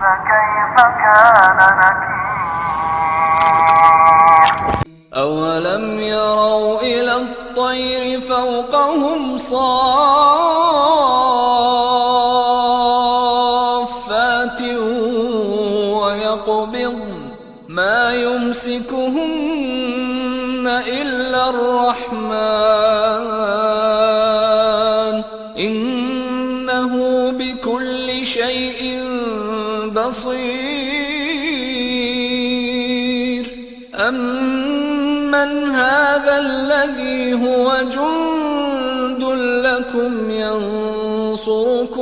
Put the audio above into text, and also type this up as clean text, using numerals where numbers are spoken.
فكيف كان نكير أولم يروا إلى الطير فوقهم صافات ويقبضن ما يمسكهن إلا الرحمن إنه بكل شيء بصير أمن هذا الذي هو جند لكم ينصركم